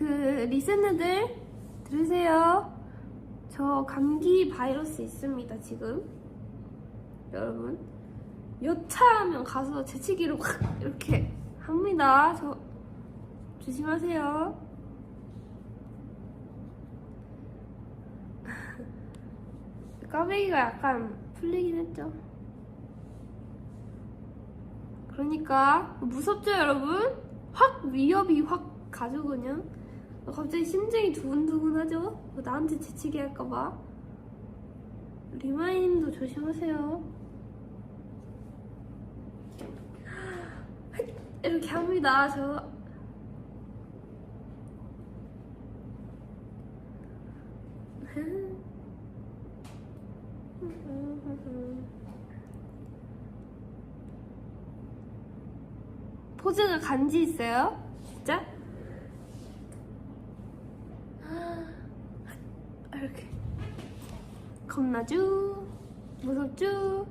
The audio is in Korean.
리스너들 들으세요. 저 감기 바이러스 있습니다 지금. 여러분 여차하면 가서 재채기로 확 이렇게 합니다. 저 조심하세요. 까베기가 약간 풀리긴 했죠. 그러니까 무섭죠 여러분? 확 위협이 확 가죠 그냥. 갑자기 심장이 두근두근하죠? 나한테 재치기 할까봐. 리마이님도 조심하세요. 이렇게 합니다 저. 포즈가 간지 있어요? 진짜? 이렇게 겁나죠? 무섭죠?